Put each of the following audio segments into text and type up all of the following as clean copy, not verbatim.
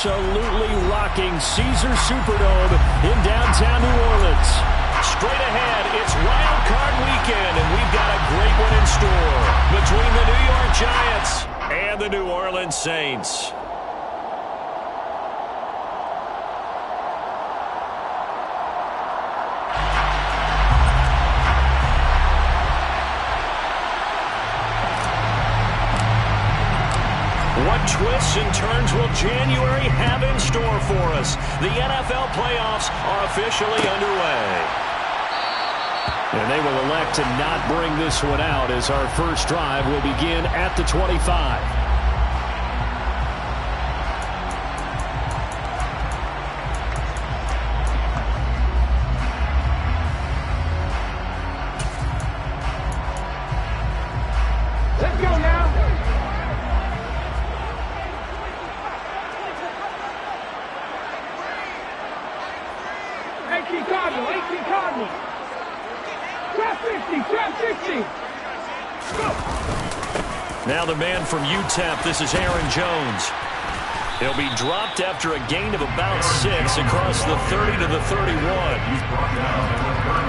absolutely rocking Caesars Superdome in downtown New Orleans. Straight ahead, it's Wild Card Weekend, and we've got a great one in store between the New York Giants and the New Orleans Saints. What twists and turns will January have in store for us? The NFL playoffs are officially underway. And they will elect to not bring this one out as our first drive will begin at the 25. Now the man from UTEP, this is Aaron Jones. He'll be dropped after a gain of about 6 across the 30 to the 31.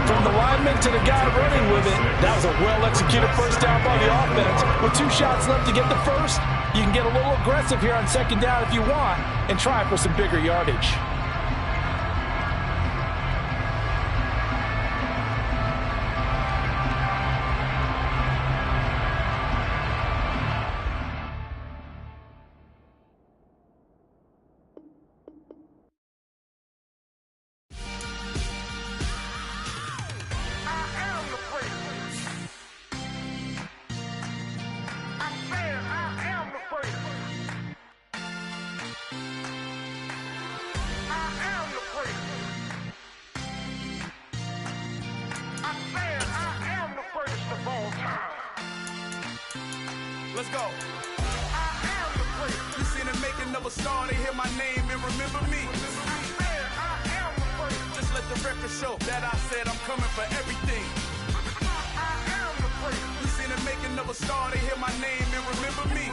From the lineman to the guy running with it, that was a well-executed first down by the offense. With 2 shots left to get the first, you can get a little aggressive here on second down if you want and try for some bigger yardage. Let's go. You seen the making of a star, they hear my name and remember me. Just let the record show that I said I'm coming for everything. You seen the making of a star, they hear my name and remember me.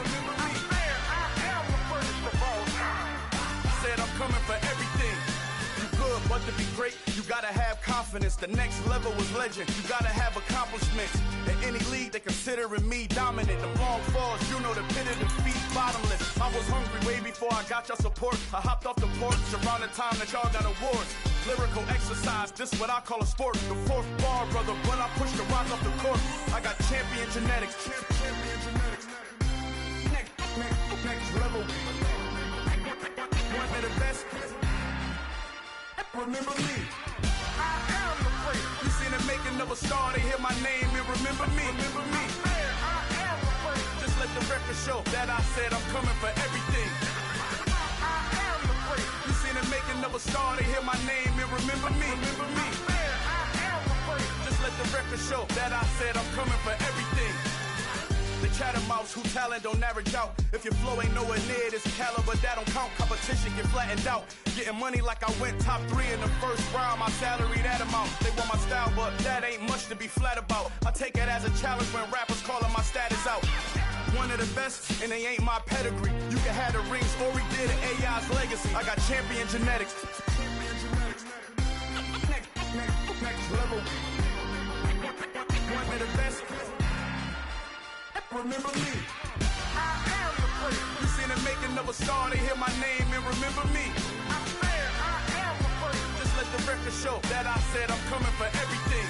Said I'm coming for everything. You good, but to be great, you gotta have confidence. The next level was legend. You gotta have accomplishments. In any league, they considering me dominant. The long falls, you know the pit of defeat, bottomless. I was hungry way before I got your support. I hopped off the porch around the time that y'all got awards. Lyrical exercise, this what I call a sport. The 4th bar, brother, when I push the rock off the court. I got champion genetics. Next level. One of the best. Remember me. I am the place. You seen the making of a star, they hear my name and remember me. Remember me. I am the place. Just let the record show that I said I'm coming for everything. I am the place. You seen the making of a star, they hear my name and remember me. Remember me. I am the place. Just let the record show that I said I'm coming for everything. The chattermouths who talent don't average out. If your flow ain't nowhere near this caliber, that don't count. Competition get flattened out. Getting money like I went top 3 in the first round. My salary that amount. They want my style, but that ain't much to be flat about. I take it as a challenge when rappers calling my status out. One of the best, and they ain't my pedigree. You can have the rings, or we did it, AI's legacy. I got champion genetics. Next level. One of the best. Remember me. I am the place. You seen the making of a star, they hear my name and remember me. I am the place. Just let the record show that I said I'm coming for everything.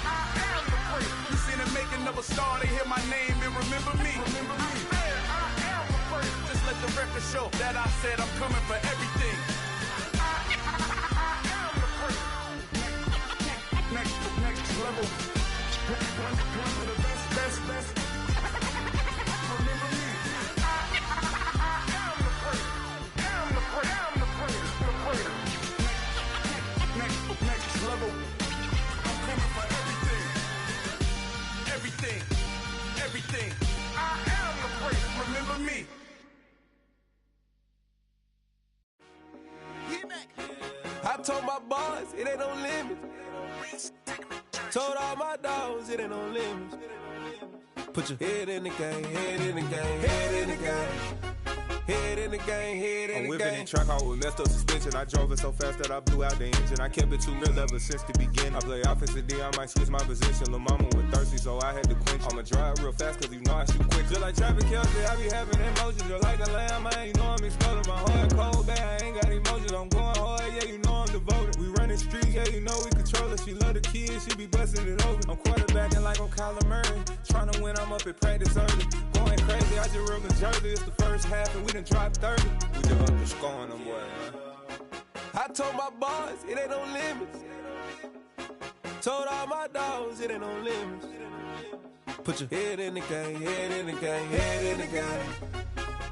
I am the place. You seen the making of a star, they hear my name and remember me. Remember me. I am the place. Just let the record show that I said I'm coming for everything. I am the place. Next level. One of the best. Everything. I am the place. Remember me. I told my boys it ain't no limits. Told all my dogs it ain't no limits. Put your head in the game, head in the game, head in the game. Head in the game, head in the game. I'm whipping the track out with messed up suspension. I drove it so fast that I blew out the engine. I kept it too real ever since the beginning. I play offensive D, I might switch my position. Lil' mama was thirsty, so I had to quench. I'ma drive real fast, cause you know I shoot quick. Just like Travis Kelce, I be having emotions. Just like a lamb, man, you know I'm exploding. My heart cold, bad, I ain't got emotions. I'm going hard, yeah, you know I'm devoted. We running streets, yeah, you know we control it. She love the kids, she be busting it over. I'm quarterbacking like I'm Kyler Murray. Trying to win, I'm up at practice early. Going crazy, I just real the jersey. It's the first half, and we done dropped 30. We just underscoring them, boy, man. I told my boys, it ain't no limits. Told all my dogs, it ain't no limits. Put your head in the game, head in the game, head in the game.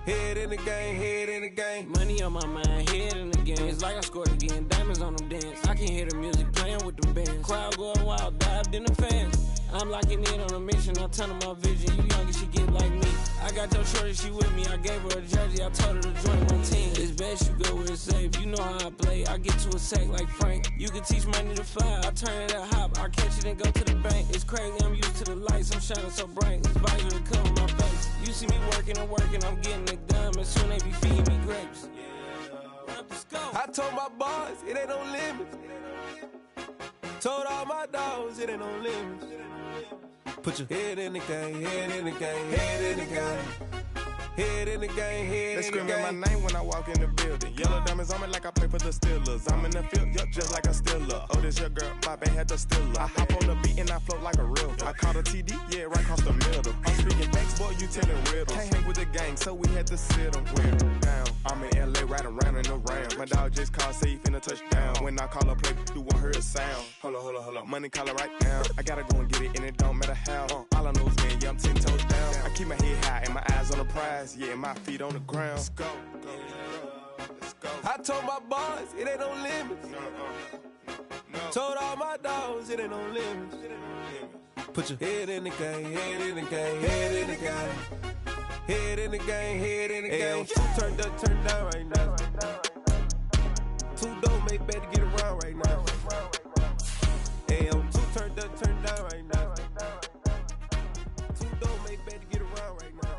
Head in the game, head in the game. Money on my mind, head in the game. It's like I scored again, diamonds on them dance. I can hear the music playing with them bands. Crowd going wild, dived in the fans. I'm locking in on a mission, I turn my vision. You young and she get like me. I got your shorty, she with me. I gave her a jersey, I told her to join my team. It's best you go where it's safe. You know how I play. I get to a sack like Frank. You can teach money to fly. I turn it up hop. I catch it and go to the bank. It's crazy, I'm used to the lights. I'm shining so bright. This visor to cover my face. You see me working and working. I'm getting it done. And soon they be feeding me grapes. I told my boys, it ain't no limits. Told all my dogs, it ain't no limits. Put your head in the game, head in the game, head in the game. Head in the game, head in the game. They screaming my name when I walk in the building. Yellow diamonds on me like I play for the Steelers. I'm in the field, yup, just like a Steeler. Oh, this your girl, my band had the Steeler. I hop on the beat and I float like a river. I caught a TD, yeah, right across the middle. I'm speaking thanks, boy, you telling riddles. Can't hang with the gang, so we had to sit them down. I'm in LA, riding around in the Ram. My dog just called, say he finna touchdown. When I call a play, you won't hear a sound. Hold on, money calling right now. I gotta go and get it, and it don't matter how. All I know is, man, yeah, I'm 10 toes down. I keep my head high and my eyes on the prize. Yeah, and my feet on the ground. Let's go. I told my boys, it ain't no limits. Told all my dogs, it ain't no limits. Put your head in the game, head in the game, head in the game. Head in the game, head in the game. Two turned up, turned down right now. Two dope make better get around right now. Hey, two turned up, turned down right now. Two dope make better get around right now.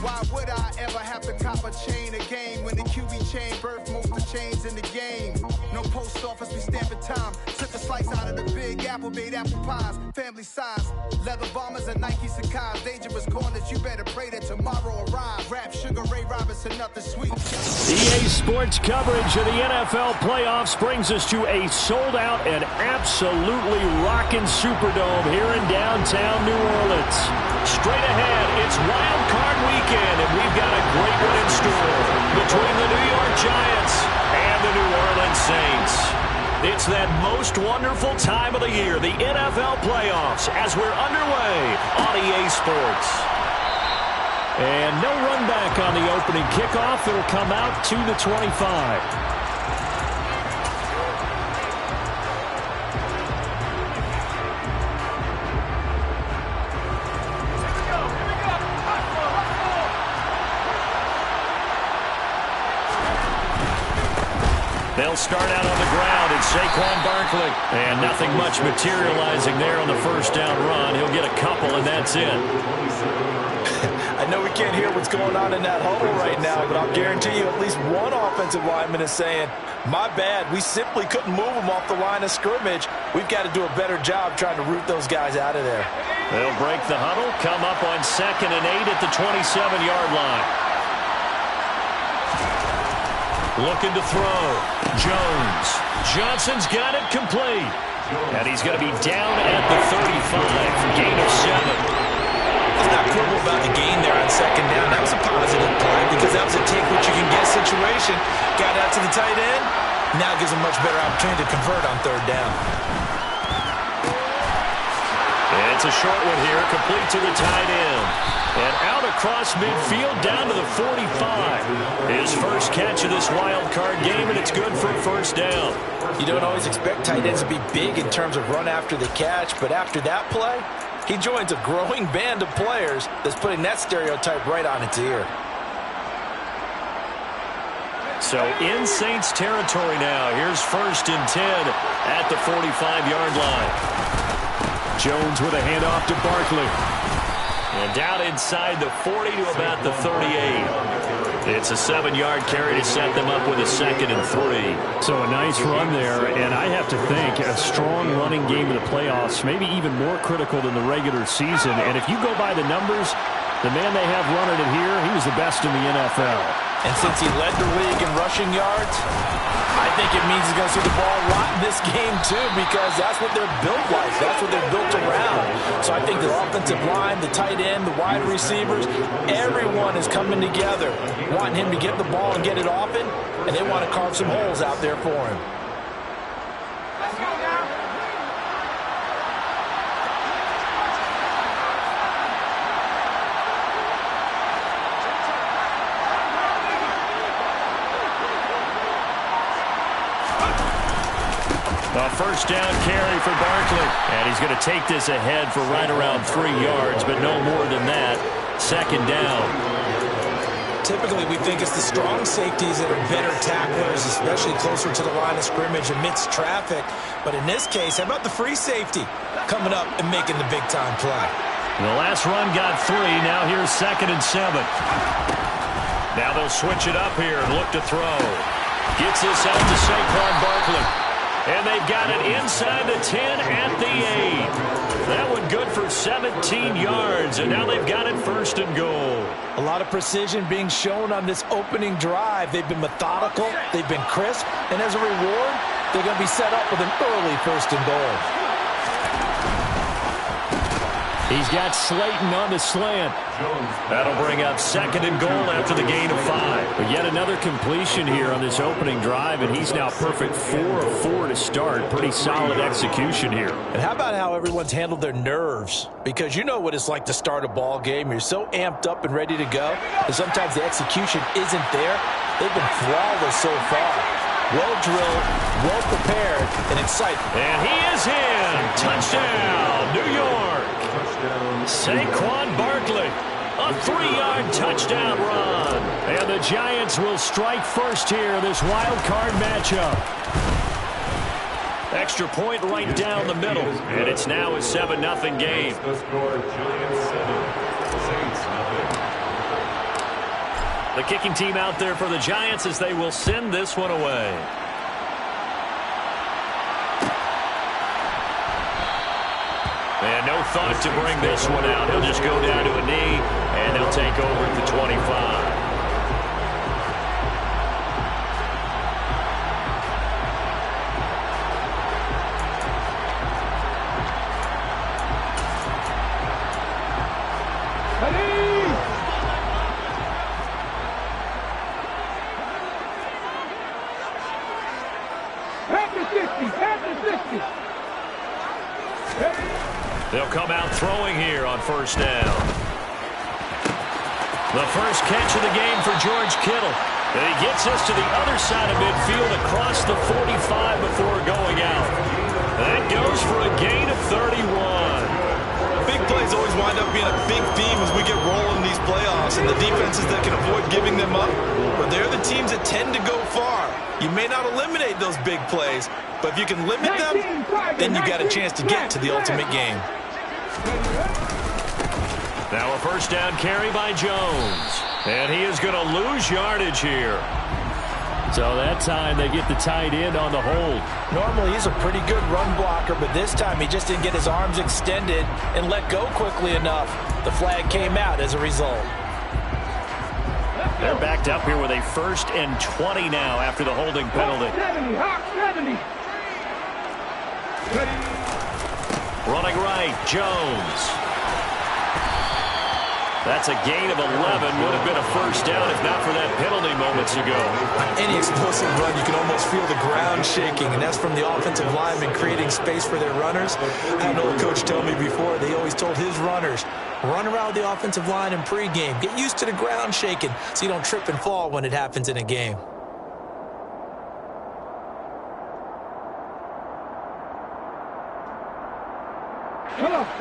Why would I ever have to cop a chain again when the QB chain birthed most of the chains in the game? No post office, we stamping time. Took a slice out of the big apple, made apple pies, family size. Leather bombers and Nike Sacai's. Dangerous corners, you better pray that tomorrow arrives. Rap Sugar Ray Robinson, nothing sweet. EA Sports coverage of the NFL playoffs brings us to a sold-out and absolutely rocking Superdome here in downtown New Orleans. Straight ahead, it's Wild Card Weekend, and we've got a great one in store between the New York Giants and the New Orleans Saints. It's that most wonderful time of the year, the NFL playoffs, as we're underway on EA Sports. And no run back on the opening kickoff. It'll come out to the 25. They'll start out on the ground. It's Saquon Barkley. And nothing much materializing there on the first down run. He'll get a couple, and that's it. I know we can't hear what's going on in that huddle right now, but I'll guarantee you at least one offensive lineman is saying, my bad, we simply couldn't move them off the line of scrimmage. We've got to do a better job trying to root those guys out of there. They'll break the huddle, come up on 2nd and 8 at the 27-yard line. Looking to throw. Jones. Johnson's got it complete. And he's going to be down at the 35. Gain of 7. Let's not quibble about the gain there on 2nd down. That was a positive play because that was a take-what-you-can-get situation. Got out to the tight end. Now gives him much better opportunity to convert on 3rd down. And it's a short one here, complete to the tight end. And out across midfield, down to the 45. His first catch of this wild card game, and it's good for a first down. You don't always expect tight ends to be big in terms of run after the catch, but after that play, he joins a growing band of players that's putting that stereotype right on its ear. So in Saints territory now. Here's 1st and 10 at the 45-yard line. Jones with a handoff to Barkley. And down inside the 40 to about the 38. It's a 7-yard carry to set them up with a 2nd and 3. So a nice run there, and I have to think a strong running game in the playoffs, maybe even more critical than the regular season. And if you go by the numbers, the man they have running it here, he was the best in the NFL. And since he led the league in rushing yards, I think it means he's going to see the ball a lot in this game too, because that's what they're built like. That's what they're built around. So I think the offensive line, the tight end, the wide receivers, everyone is coming together, wanting him to get the ball and get it often, and they want to carve some holes out there for him. A 1st down carry for Barkley. And he's going to take this ahead for right around 3 yards, but no more than that. 2nd down. Typically, we think it's the strong safeties that are better tacklers, especially closer to the line of scrimmage amidst traffic. But in this case, how about the free safety coming up and making the big-time play? The last run got 3. Now here's 2nd and 7. Now they'll switch it up here and look to throw. Gets this out to Saquon Barkley. And they've got it inside the 10 at the 8. That one good for 17 yards, and now they've got it 1st and goal. A lot of precision being shown on this opening drive. They've been methodical, they've been crisp, and as a reward, they're going to be set up with an early 1st and goal. He's got Slayton on the slant. That'll bring up 2nd and goal after the gain of 5. But yet another completion here on this opening drive, and he's now perfect 4 of 4 to start. Pretty solid execution here. And how about how everyone's handled their nerves? Because you know what it's like to start a ball game. You're so amped up and ready to go, and sometimes the execution isn't there. They've been flawless so far. Well drilled, well prepared, and excited. And he is in. Touchdown, New York. Saquon Barkley, a 3-yard touchdown run. And the Giants will strike first here, this wild card matchup. Extra point right down the middle. And it's now a 7-0 game. The kicking team out there for the Giants as they will send this one away. And no thought to bring this one out. He'll just go down to a knee, and they'll take over at the 25. They'll come out throwing here on 1st down. The first catch of the game for George Kittle. And he gets us to the other side of midfield across the 45 before going out. That goes for a gain of 31. Big plays always wind up being a big theme as we get rolling in these playoffs, and the defenses that can avoid giving them up, but they're the teams that tend to go far. You may not eliminate those big plays, but if you can limit them, then you got a chance to get to the ultimate game. Now a 1st down carry by Jones. And he is going to lose yardage here. So that time they get the tight end on the hold. Normally he's a pretty good run blocker, but this time he just didn't get his arms extended and let go quickly enough. The flag came out as a result. They're backed up here with a 1st and 20 now after the holding penalty. 70. Running right, Jones. That's a gain of 11. Would have been a 1st down if not for that penalty moments ago. Any explosive run, you can almost feel the ground shaking, and that's from the offensive linemen creating space for their runners. I had an old coach tell me before, they always told his runners, run around the offensive line in pregame. Get used to the ground shaking so you don't trip and fall when it happens in a game.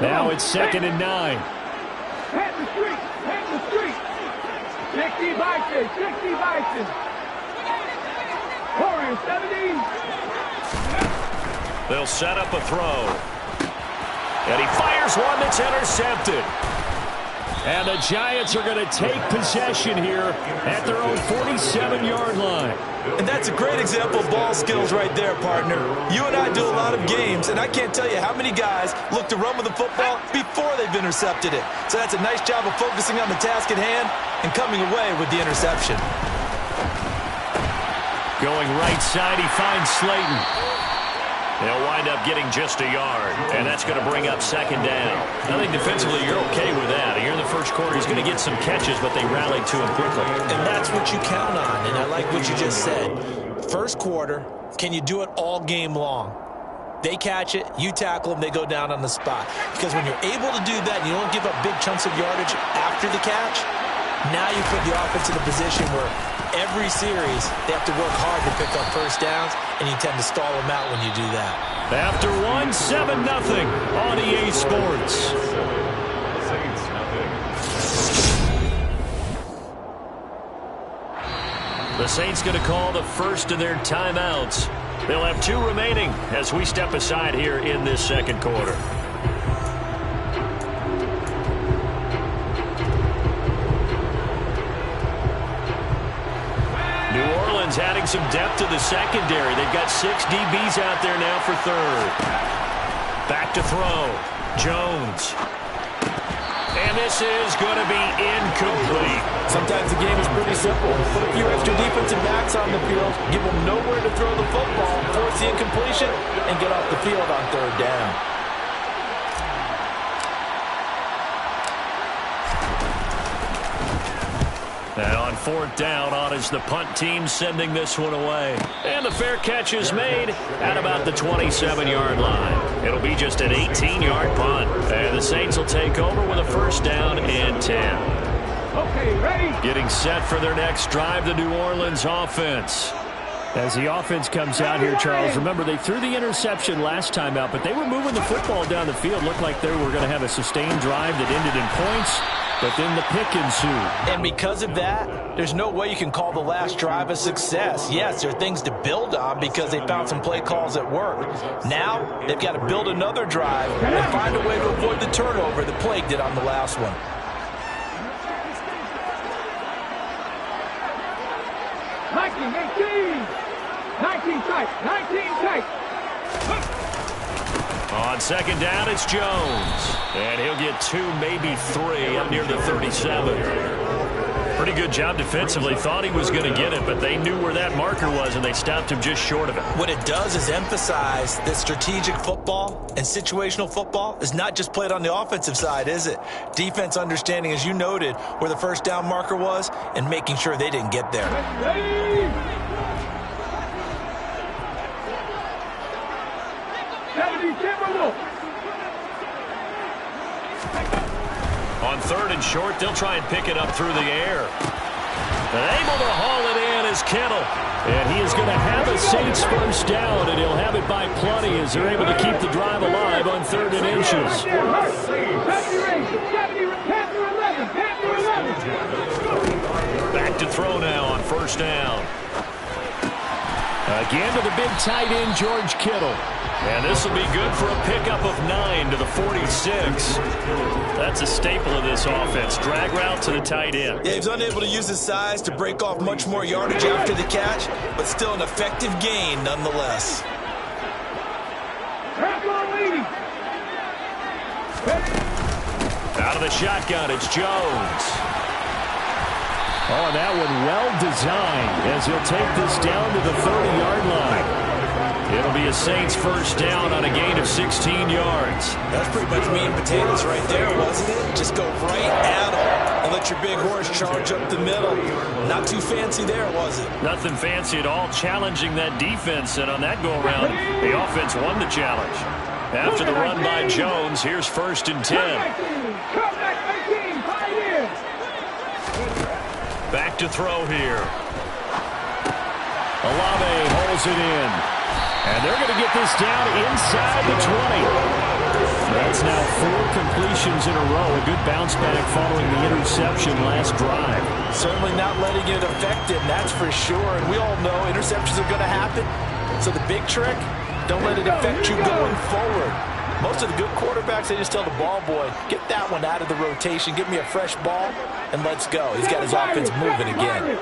Now it's 2nd and 9. Hit the street. 60 Bison. They'll set up a throw. And he fires one that's intercepted. And the Giants are going to take possession here at their own 47-yard line. And that's a great example of ball skills right there, partner. You and I do a lot of games, and I can't tell you how many guys look to run with the football before they've intercepted it. So that's a nice job of focusing on the task at hand and coming away with the interception. Going right side, he finds Slayton. They'll wind up getting just a yard, and that's going to bring up second down. I think defensively you're okay with that. Here in the first quarter, he's going to get some catches, but they rallied to him quickly. And that's what you count on, and I like what you just said. First quarter, can you do it all game long? They catch it, you tackle them, they go down on the spot. Because when you're able to do that and you don't give up big chunks of yardage after the catch, now you put the offense in a position where every series they have to work hard to pick up first downs, and you tend to stall them out when you do that. After 7-0 on EA Sports. The Saints going to call the first of their timeouts. They'll have 2 remaining as we step aside here in this second quarter. Adding some depth to the secondary. They've got 6 DBs out there now for third. Back to throw. Jones. And this is going to be incomplete. Sometimes the game is pretty simple. Put a few extra defensive backs on the field, give them nowhere to throw the football, force the incompletion, and get off the field on third down. And on fourth down, on is the punt team sending this one away. And the fair catch is made at about the 27-yard line. It'll be just an 18-yard punt. And the Saints will take over with a first down and 10. Okay, ready? Getting set for their next drive, the New Orleans offense. As the offense comes out here, Charles, remember they threw the interception last time out, but they were moving the football down the field. Looked like they were going to have a sustained drive that ended in points. But then the pick ensued. And because of that, there's no way you can call the last drive a success. Yes, there are things to build on because they found some play calls that work. Now, they've got to build another drive and find a way to avoid the turnover that Plague did on the last one. On second down, it's Jones. And he'll get 2, maybe 3 up near the 37. Pretty good job defensively. Thought he was going to get it, but they knew where that marker was, and they stopped him just short of it. What it does is emphasize that strategic football and situational football is not just played on the offensive side, is it? Defense understanding, as you noted, where the first down marker was and making sure they didn't get there. On third and short, they'll try and pick it up through the air. And able to haul it in is Kittle. And he is going to have a Saints first down, and he'll have it by plenty as they're able to keep the drive alive on 3rd and inches. Back to throw now on first down. Again to the big tight end, George Kittle. And this will be good for a pickup of 9 to the 46. That's a staple of this offense. Drag route to the tight end. Yeah, he's unable to use his size to break off much more yardage after the catch, but still an effective gain nonetheless. Out of the shotgun, it's Jones. Oh, that one well designed as he'll take this down to the 30-yard line. It'll be a Saints first down on a gain of 16 yards. That's pretty much meat and potatoes right there, wasn't it? Just go right at them and let your big horse charge up the middle. Not too fancy there, was it? Nothing fancy at all, challenging that defense. And on that go-around, the offense won the challenge. After the run by Jones, here's 1st and 10. Back to throw here. Olave holds it in. And they're going to get this down inside the 20. That's now 4 completions in a row. A good bounce back following the interception last drive. Certainly not letting it affect him, that's for sure. And we all know interceptions are going to happen. So the big trick, don't let it affect you going forward. Most of the good quarterbacks, they just tell the ball boy, get that one out of the rotation, give me a fresh ball, and let's go. He's got his offense moving again.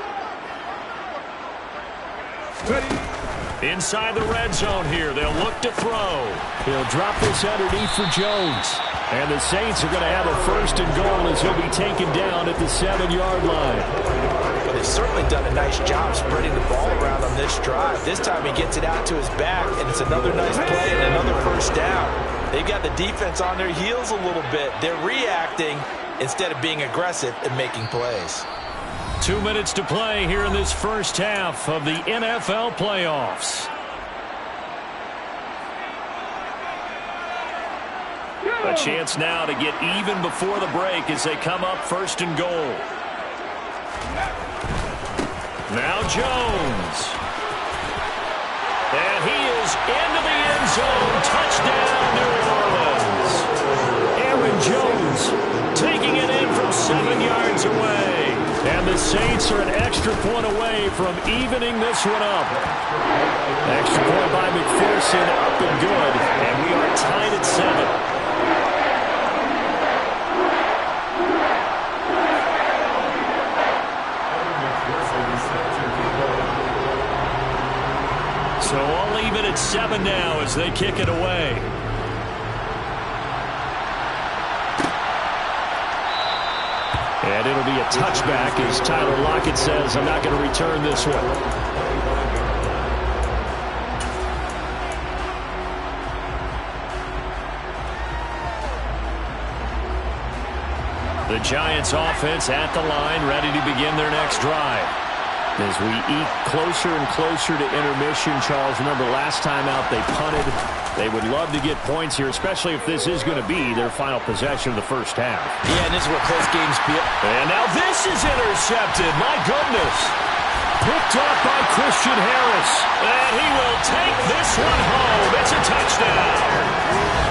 Inside the red zone here, they'll look to throw. He'll drop this underneath for Jones. And the Saints are going to have a 1st and goal as he'll be taken down at the 7-yard line. But they've certainly done a nice job spreading the ball around on this drive. This time he gets it out to his back, and it's another nice play and another 1st down. They've got the defense on their heels a little bit. They're reacting instead of being aggressive and making plays. 2 minutes to play here in this first half of the NFL playoffs. A chance now to get even before the break as they come up 1st and goal. Now Jones. And he is into the end zone. Touchdown, New Orleans. Aaron Jones taking it in from 7 yards away. And the Saints are an extra point away from evening this one up. Extra point by McPherson, up and good. And we are tied at 7. So all even at 7 now as they kick it away. And it'll be a touchback as Tyler Lockett says, I'm not going to return this one. The Giants offense at the line, ready to begin their next drive. As we eke closer and closer to intermission, Charles, remember last time out they punted. They would love to get points here, especially if this is going to be their final possession of the first half. Yeah, and this is where close games feel. And now this is intercepted. My goodness. Picked off by Christian Harris. And he will take this one home. It's a touchdown.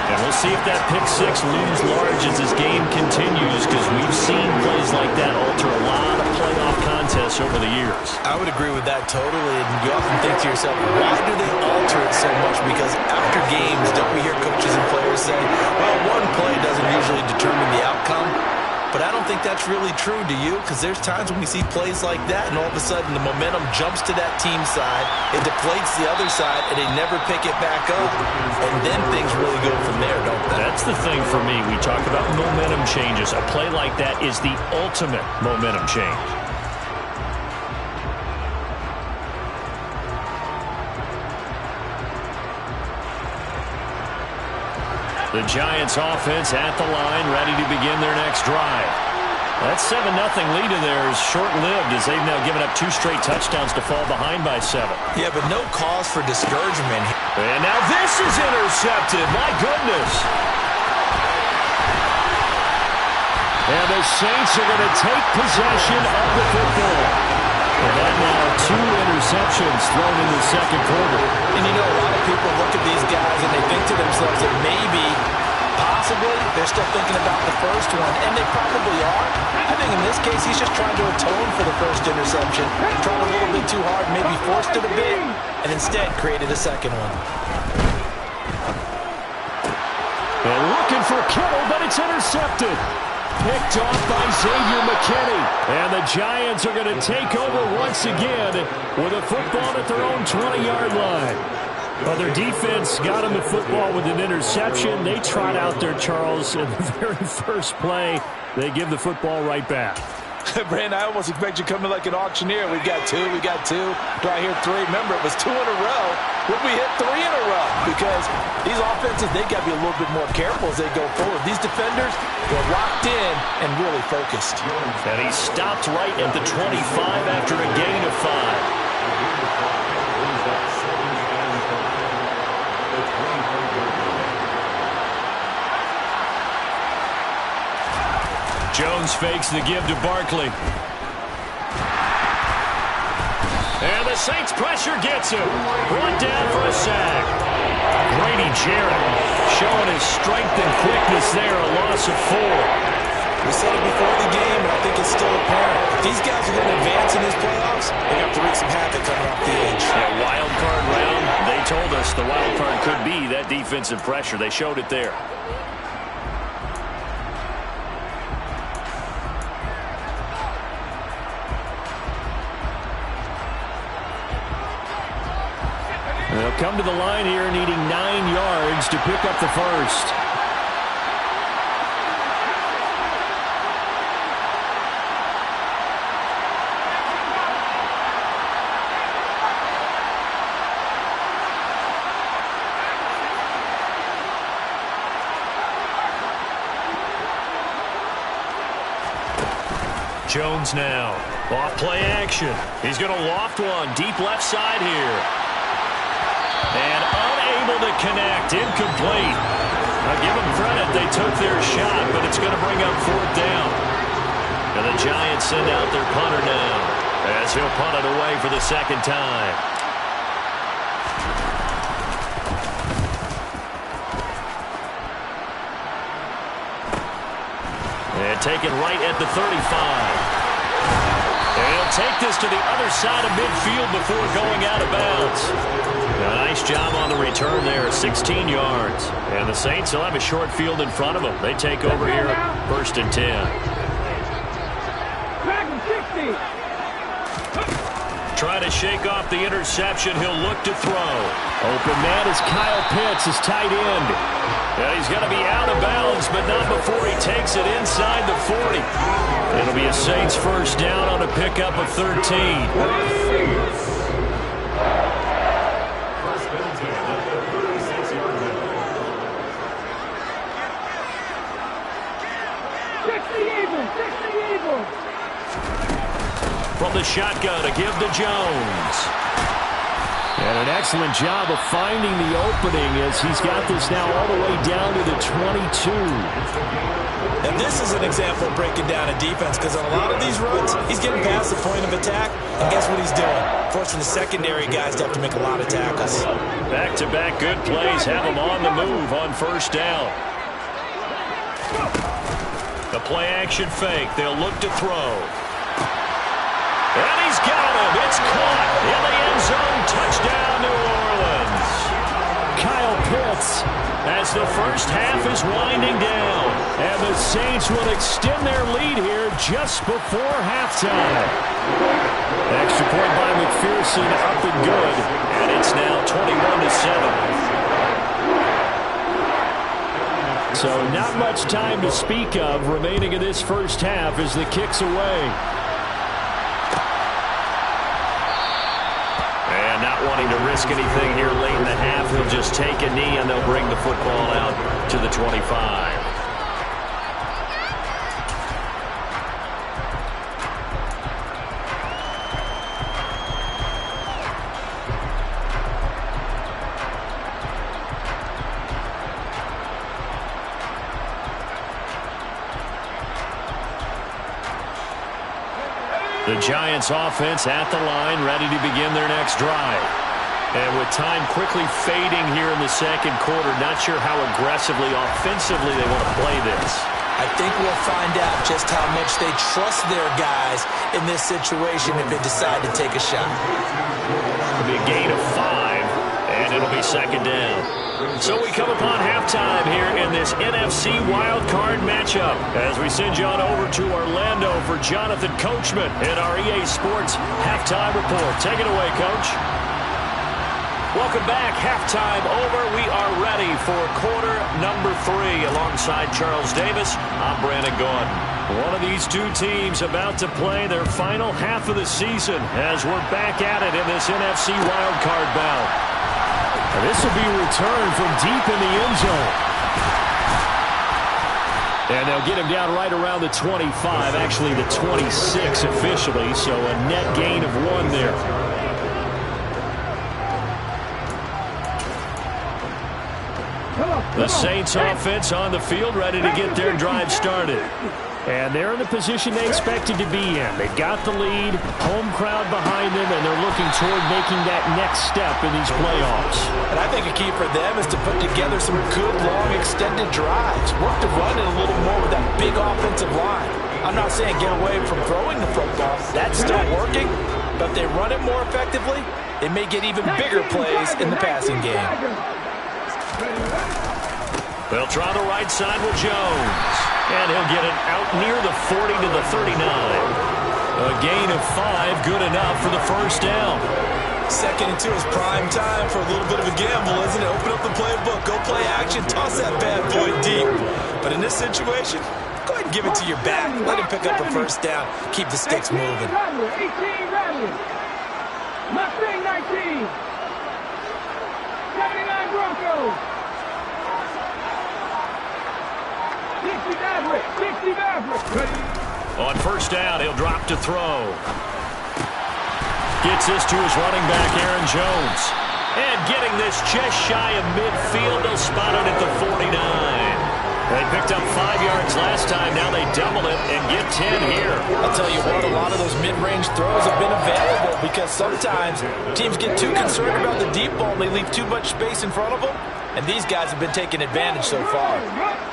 And we'll see if that pick 6 looms large as this game continues, because we've seen plays like that alter a lot of playoff contests over the years. I would agree with that totally, and you often think to yourself, why do they alter it so much? Because after games, don't we hear coaches and players say, well, one play doesn't usually determine the outcome? But I don't think that's really true, do you? Because there's times when we see plays like that, and all of a sudden the momentum jumps to that team side, it deflates the other side, and they never pick it back up. And then things really go from there, don't they? That's the thing for me. We talk about momentum changes. A play like that is the ultimate momentum change. The Giants offense at the line, ready to begin their next drive. That 7-0 lead in there is short-lived as they've now given up 2 straight touchdowns to fall behind by 7. Yeah, but no cause for discouragement. And now this is intercepted. My goodness. And the Saints are going to take possession of the football. And that now 2 interceptions thrown in the second quarter. And you know, a lot of people look at these guys and they think to themselves that maybe, possibly, they're still thinking about the first one. And they probably are. I think in this case, he's just trying to atone for the first interception. Tried a little bit too hard, maybe forced it a bit, and instead created a second one. And looking for Kittle, but it's intercepted. Picked off by Xavier McKinney. And the Giants are going to take over once again with a football at their own 20-yard line. Well, their defense got them the football with an interception. They trot out there, Charles, in the very first play. They give the football right back. Brandon, I almost expect you coming like an auctioneer. We've got 2, we got 2. Do I hear 3? Remember, it was 2 in a row. Would we hit 3 in a row? Because these offenses, they got to be a little bit more careful as they go forward. These defenders, they're locked in and really focused. And he stopped right at the 25 after a gain of 5. Jones fakes the give to Barkley. And the Saints pressure gets him. Brought down for a sack. Grady Jarrett showing his strength and quickness there, a loss of 4. We said it before the game, and I think it's still apparent. If these guys are going to advance in these playoffs, they have to wreak some havoc coming off the edge. Yeah, wild card round. They told us the wild card could be that defensive pressure. They showed it there. They'll come to the line here needing 9 yards to pick up the first. Jones now. Off play action. He's going to loft one. Deep left side here. And unable to connect. Incomplete. Now give them credit. They took their shot, but it's going to bring up 4th down. And the Giants send out their punter now as he'll punt it away for the second time. And taken right at the 35. And he'll take this to the other side of midfield before going out of bounds. A nice job on the return there, 16 yards. And the Saints will have a short field in front of them. They take over here, 1st and 10. Try to shake off the interception. He'll look to throw. Open man is Kyle Pitts, his tight end. Yeah, he's going to be out of bounds, but not before he takes it inside the 40. It'll be a Saints first down on a pickup of 13. From the shotgun, a give to Jones. And an excellent job of finding the opening as he's got this now all the way down to the 22. And this is an example of breaking down a defense, because on a lot of these runs, he's getting past the point of attack, and guess what he's doing? Forcing the secondary guys to have to make a lot of tackles. Back-to-back good plays have him on the move on first down. The play-action fake. They'll look to throw. And he's got him. It's caught in the end zone. Touchdown, New Orleans. Kyle Pitts as the first half is winding down. And the Saints will extend their lead here just before halftime. Extra point by McPherson, up and good. And it's now 21-7. So not much time to speak of remaining in this first half as the kick's away. And not wanting to risk anything here late in the half, he'll just take a knee and they'll bring the football out to the 25. The Giants offense at the line, ready to begin their next drive. And with time quickly fading here in the second quarter, not sure how aggressively, offensively they want to play this. I think we'll find out just how much they trust their guys in this situation if they decide to take a shot. It'll be a gain of 5, and it'll be second down. So we come upon halftime here in this NFC wildcard matchup as we send you on over to Orlando for Jonathan Coachman in our EA Sports Halftime Report. Take it away, Coach. Welcome back. Halftime over. We are ready for quarter number 3 alongside Charles Davis. I'm Brandon Gaudin. One of these two teams about to play their final half of the season as we're back at it in this NFC wildcard bout. And this will be returned from deep in the end zone. And they'll get him down right around the 25, actually the 26 officially, so a net gain of 1 there. The Saints offense on the field, ready to get their drive started. And they're in the position they expected to be in. They've got the lead, home crowd behind them, and they're looking toward making that next step in these playoffs. And I think a key for them is to put together some good, long, extended drives. Work to run it a little more with that big offensive line. I'm not saying get away from throwing the football. That's still working. But if they run it more effectively, they may get even bigger plays in the passing game. They'll try the right side with Jones. And he'll get it out near the 40 to the 39. A gain of 5, good enough for the first down. 2nd and 2 is prime time for a little bit of a gamble, isn't it? Open up the playbook, go play action, toss that bad boy deep. But in this situation, go ahead and give it to your back. Let him pick up a first down. Keep the sticks moving. 18 Rattler. Mustang 19. 79 Broncos. 60 Maverick. 60 Maverick. On first down, he'll drop to throw. Gets this to his running back, Aaron Jones. And getting this just shy of midfield, they'll spot it at the 49. They picked up 5 yards last time. Now they double it and get 10 here. I'll tell you what, a lot of those mid-range throws have been available because sometimes teams get too concerned about the deep ball and they leave too much space in front of them. And these guys have been taking advantage so far.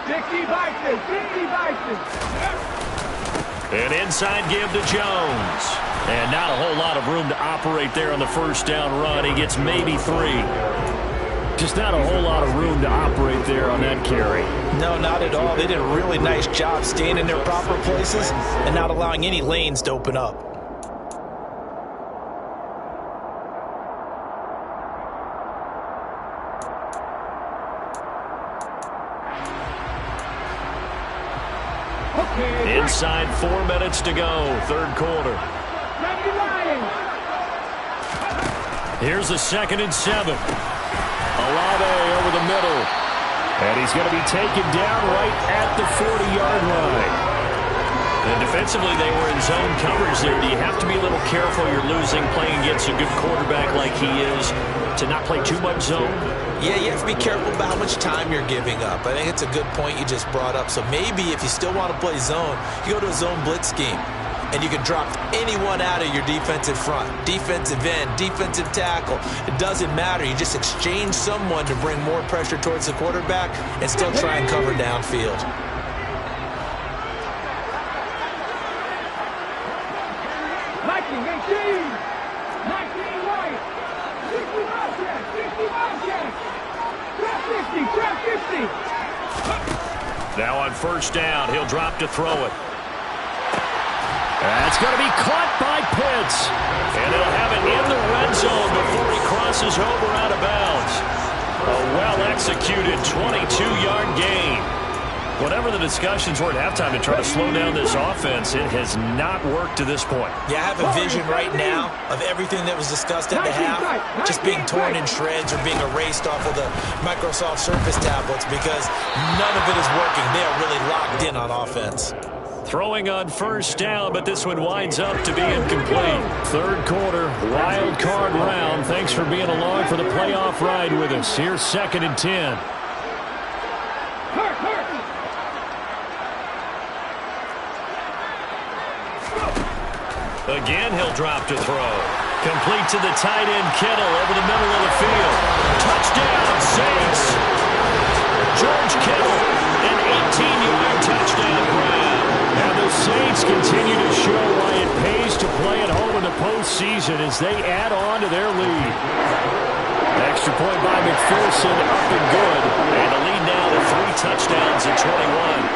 50 Bison, 50 Bison. An inside give to Jones. And not a whole lot of room to operate there on the first down run. He gets maybe 3. Just not a whole lot of room to operate there on that carry. No, not at all. They did a really nice job staying in their proper places and not allowing any lanes to open up. Inside 4 minutes to go, 3rd quarter. Here's a 2nd and 7. Olave over the middle. And he's going to be taken down right at the 40-yard line. And defensively, they were in zone coverage there. Do you have to be a little careful you're losing playing against a good quarterback like he is to not play too much zone? Yeah, you have to be careful about how much time you're giving up. I think it's a good point you just brought up. So maybe if you still want to play zone, you go to a zone blitz scheme. And you can drop anyone out of your defensive front. Defensive end, defensive tackle. It doesn't matter. You just exchange someone to bring more pressure towards the quarterback and still try and cover downfield. Viking 18. 19 White. 60 Bobcat. 60 Bobcat. Trap 50. Now on first down, he'll drop to throw it. That's going to be caught by Pitts. And he'll have it in the red zone before he crosses over out of bounds. A well-executed 22-yard gain. Whatever the discussions were at halftime to try to slow down this offense, it has not worked to this point. Yeah, I have a vision right now of everything that was discussed at the half just being torn in shreds or being erased off of the Microsoft Surface tablets because none of it is working. They are really locked in on offense. Throwing on first down, but this one winds up to be incomplete. 3rd quarter, wild card round. Thanks for being along for the playoff ride with us. Here's 2nd and 10. Again, he'll drop to throw. Complete to the tight end, Kittle, over the middle of the field. Touchdown, Saints! George Kittle, an 18-yard touchdown grab. And the Saints continue to show why it pays to play at home in the postseason as they add on to their lead. Extra point by McPherson, up and good. And the lead now to 3 touchdowns at 21.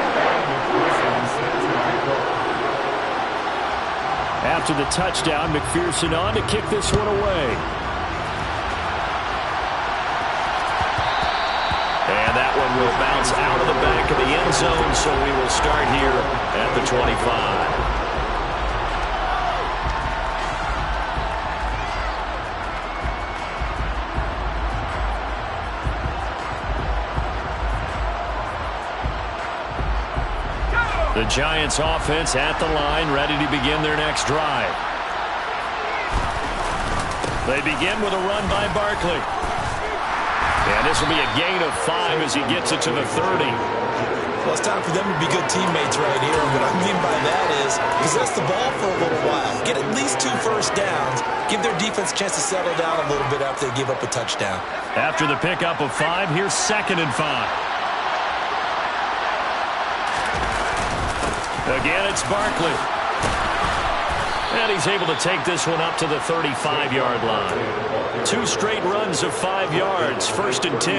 After the touchdown, McPherson on to kick this one away. And that one will bounce out of the back of the end zone, so we will start here at the 25. The Giants offense at the line, ready to begin their next drive. They begin with a run by Barkley. And this will be a gain of 5 as he gets it to the 30. Well, it's time for them to be good teammates right here. What I mean by that is possess the ball for a little while. Get at least 2 first downs. Give their defense a chance to settle down a little bit after they give up a touchdown. After the pickup of 5, here's 2nd and 5. Again, it's Barkley. And he's able to take this one up to the 35-yard line. 2 straight runs of 5 yards, 1st and 10.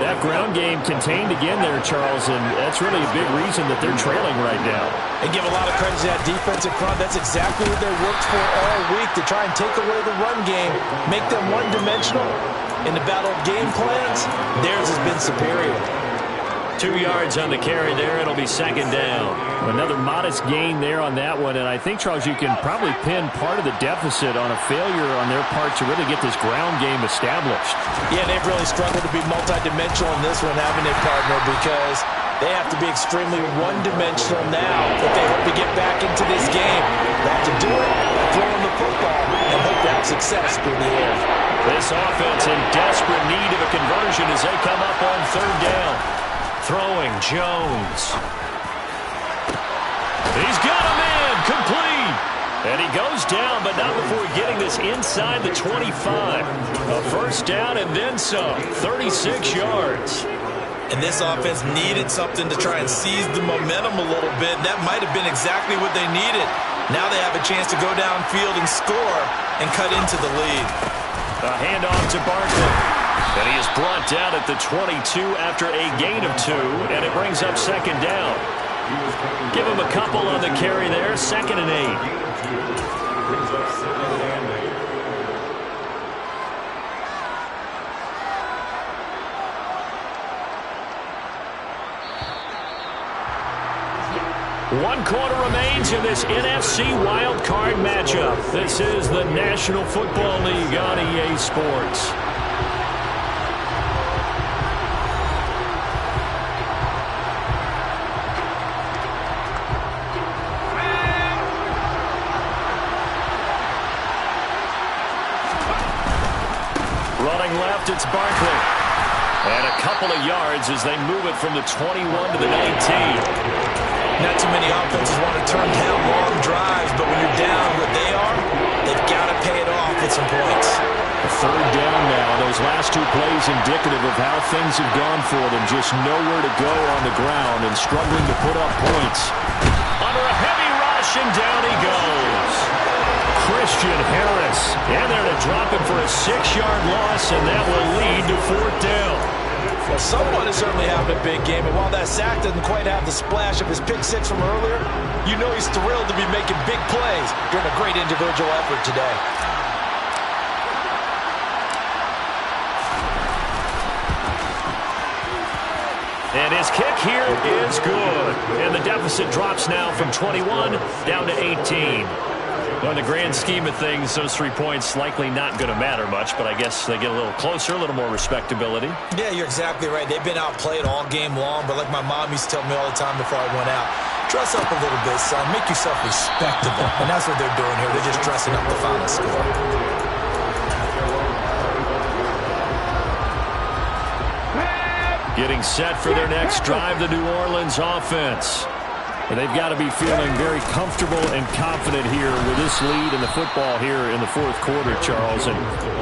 That ground game contained again there, Charles, and that's really a big reason that they're trailing right now. And give a lot of credit to that defensive front. That's exactly what they worked for all week, to try and take away the run game, make them one-dimensional. In the battle of game plans, theirs has been superior. 2 yards on the carry there. It'll be 2nd down. Another modest gain there on that one. And I think, Charles, you can probably pin part of the deficit on a failure on their part to really get this ground game established. Yeah, they've really struggled to be multidimensional in this one, haven't they, partner? Because they have to be extremely one-dimensional now if they hope to get back into this game. They have to do it by throwing the football and hope to have success through the air. This offense in desperate need of a conversion as they come up on 3rd down. Throwing Jones. He's got him in. Complete. And he goes down, but not before getting this inside the 25. A 1st down and then some. 36 yards. And this offense needed something to try and seize the momentum a little bit. That might have been exactly what they needed. Now they have a chance to go downfield and score and cut into the lead. A handoff to Barkley. And he is brought down at the 22 after a gain of 2, and it brings up 2nd down. Give him a couple on the carry there, 2nd and 8. One quarter remains in this NFC wildcard matchup. This is the National Football League on EA Sports. Running left, it's Barkley. And a couple of yards as they move it from the 21 to the 19. Not too many offenses want to turn down long drives, but when you're down what they are, they've got to pay it off with some points. 3rd down now. Those last 2 plays indicative of how things have gone for them. Just nowhere to go on the ground and struggling to put up points. Under a heavy rush, and down he goes. Christian Harris. And they're to drop him for a 6-yard loss, and that will lead to 4th down. Well, someone is certainly having a big game, and while that sack doesn't quite have the splash of his pick 6 from earlier, you know he's thrilled to be making big plays during a great individual effort today. And his kick here is good. And the deficit drops now from 21 down to 18. Well, in the grand scheme of things, those 3 points likely not going to matter much, but I guess they get a little closer, a little more respectability. Yeah, you're exactly right. They've been outplayed all game long, but like my mom used to tell me all the time before I went out, dress up a little bit, son. Make yourself respectable. And that's what they're doing here. They're just dressing up the final score. Getting set for their next drive, the New Orleans offense. And they've got to be feeling very comfortable and confident here with this lead in the football here in the 4th quarter, Charles. And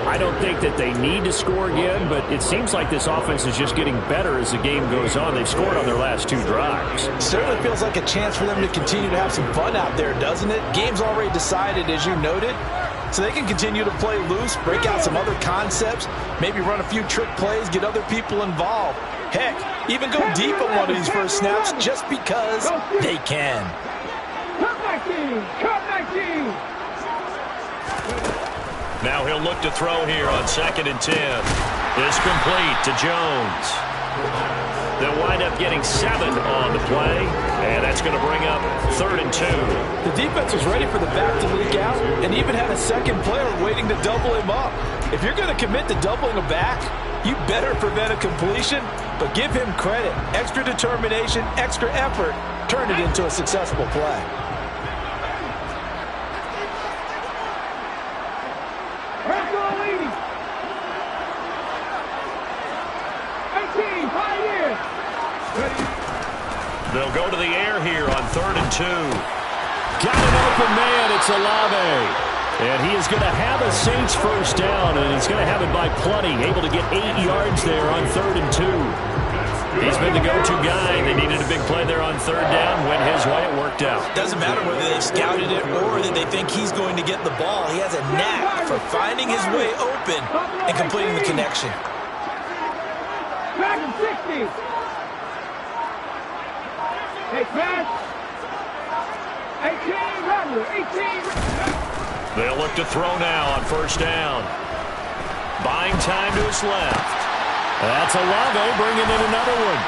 I don't think that they need to score again, but it seems like this offense is just getting better as the game goes on. They've scored on their last 2 drives. Certainly feels like a chance for them to continue to have some fun out there, doesn't it? Game's already decided, as you noted. So they can continue to play loose, break out some other concepts, maybe run a few trick plays, get other people involved. Heck, even go deep on one of these first snaps just because they can. Now he'll look to throw here on 2nd and 10. It's complete to Jones. They'll wind up getting 7 on the play, and that's going to bring up 3rd and 2. The defense was ready for the back to leak out and even had a second player waiting to double him up. If you're going to commit to doubling a back, you better prevent a completion, but give him credit. Extra determination, extra effort, turn it into a successful play. They'll go to the air here on 3rd and 2. Got an open man. It's Olave. And he is going to have a Saints first down, and he's going to have it by plenty. Able to get 8 yards there on 3rd and 2. He's been the go-to guy. They needed a big play there on 3rd down. Went his way. It worked out. Doesn't matter whether they've scouted it or that they think he's going to get the ball. He has a knack for finding his way open and completing the connection. Back in 60. Hey, pass. 18, Rattler. 18. They'll look to throw now on 1st down. Buying time to his left. That's Olave bringing in another one.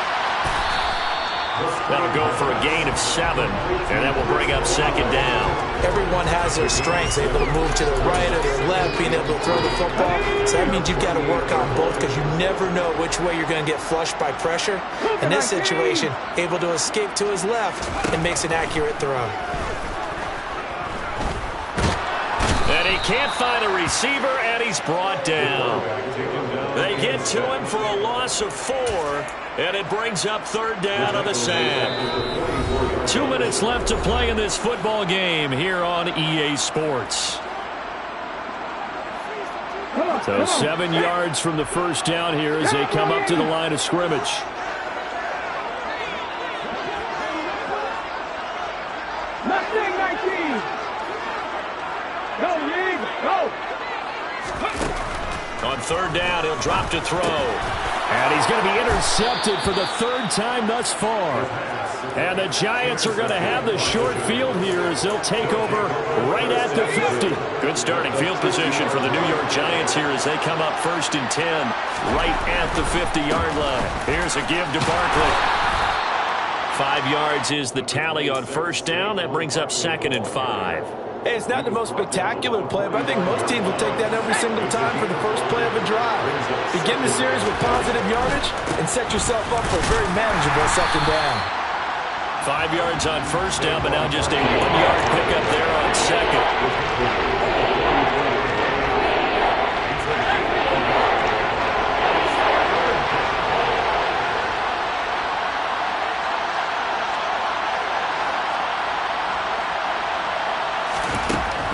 That'll go for a gain of 7, and that will bring up 2nd down. Everyone has their strengths, able to move to their right or their left, being able to throw the football. So that means you've got to work on both because you never know which way you're going to get flushed by pressure. In this situation, able to escape to his left and makes an accurate throw. And he can't find a receiver, and he's brought down. They get to him for a loss of 4, and it brings up 3rd down on the sack. 2 minutes left to play in this football game here on EA Sports. So 7 yards from the first down here as they come up to the line of scrimmage. Mustang 19. Go, League, go. On 3rd down, he'll drop to throw. And he's going to be intercepted for the 3rd time thus far. And the Giants are going to have the short field here as they'll take over right at the 50. Good starting field position for the New York Giants here as they come up 1st and 10 right at the 50-yard line. Here's a give to Barkley. 5 yards is the tally on 1st down. That brings up 2nd and 5. Hey, it's not the most spectacular play, but I think most teams will take that every single time for the first play of a drive. Begin the series with positive yardage and set yourself up for a very manageable 2nd down. 5 yards on 1st down, but now just a 1-yard pickup there on 2nd.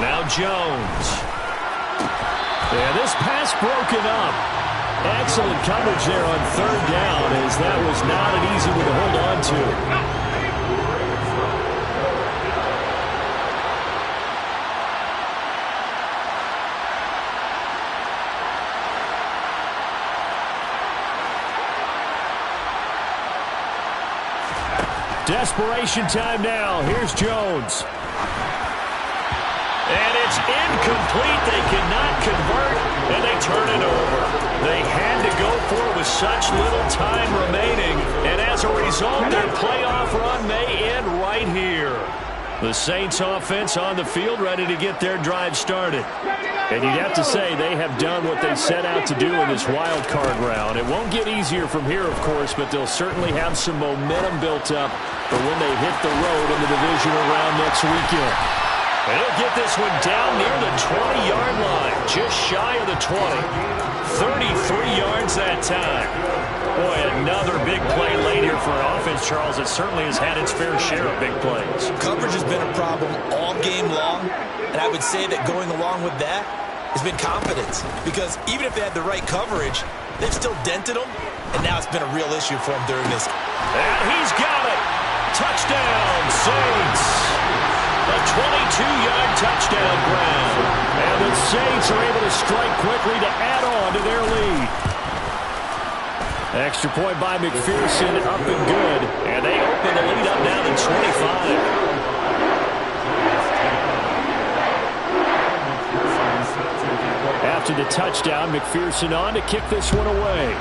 Now Jones. Yeah, this pass broken up. Excellent coverage there on 3rd down as that was not an easy one to hold on to. Desperation time now. Here's Jones. And it's incomplete. They cannot convert, and they turn it over. They had to go for it with such little time remaining, and as a result, their playoff run may end right here. The Saints offense on the field ready to get their drive started. And you'd have to say they have done what they set out to do in this wild card round. It won't get easier from here, of course, but they'll certainly have some momentum built up for when they hit the road in the divisional round next weekend. And he'll get this one down near the 20-yard line, just shy of the 20. 33 yards that time. Boy, another big play late here for an offense, Charles. It certainly has had its fair share of big plays. Coverage has been a problem all game long, and I would say that going along with that has been confidence. Because even if they had the right coverage, they've still dented them, and now it's been a real issue for them during this. And he's got it. Touchdown, Saints. A 22-yard touchdown ground. And the Saints are able to strike quickly to add on to their lead. Extra point by McPherson, up and good. And they open the lead up now to 25. After the touchdown, McPherson on to kick this one away.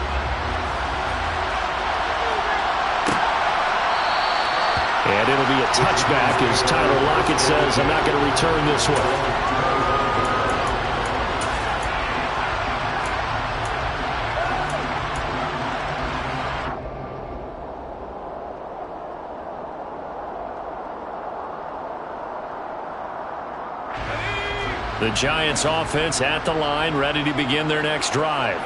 And it'll be a touchback as Tyler Lockett says, I'm not going to return this one. The Giants offense at the line, ready to begin their next drive.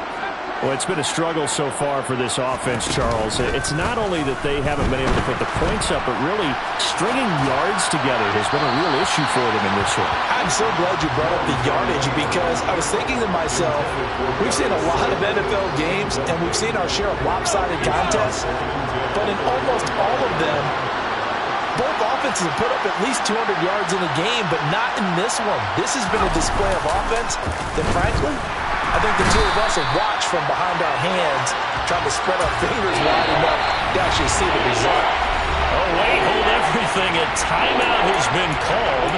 Well, it's been a struggle so far for this offense, Charles. It's not only that they haven't been able to put the points up, but really stringing yards together has been a real issue for them in this one. I'm so glad you brought up the yardage because I was thinking to myself, we've seen a lot of NFL games and we've seen our share of lopsided contests, but in almost all of them, both offenses have put up at least 200 yards in a game, but not in this one. This has been a display of offense that, frankly, I think the two of us have watched from behind our hands, trying to spread our fingers wide enough to actually see the result. Oh, wait, hold everything. A timeout has been called.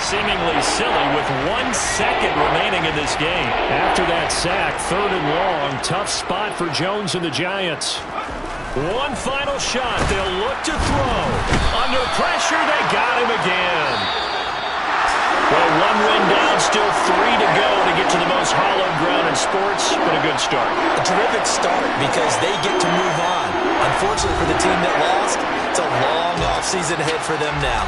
Seemingly silly with 1 second remaining in this game. After that sack, 3rd and long, tough spot for Jones and the Giants. One final shot. They'll look to throw. Under pressure, they got him again. Well, 1 win down, still 3 to go to get to the most hallowed ground in sports, but a good start. A terrific start because they get to move on. Unfortunately for the team that lost, it's a long offseason ahead for them now.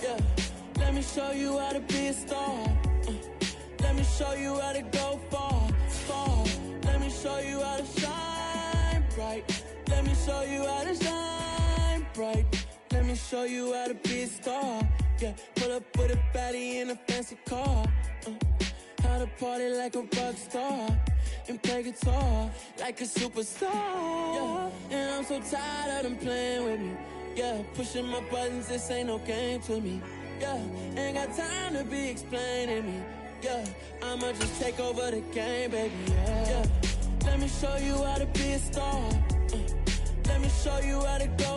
Yeah, let me show you how to be a star. Let me show you how to go far, far. Let me show you how to shine bright. Let me show you how to shine bright. Let me show you how to be a star. Yeah, pull up with a baddie in a fancy car. How to party like a rock star and play guitar like a superstar. Yeah, and I'm so tired of them playing with me. Yeah, pushing my buttons, this ain't no game to me. Yeah, ain't got time to be explaining me. Yeah, I'ma just take over the game, baby. Yeah, let me show you how to be a star. Let me show you how to go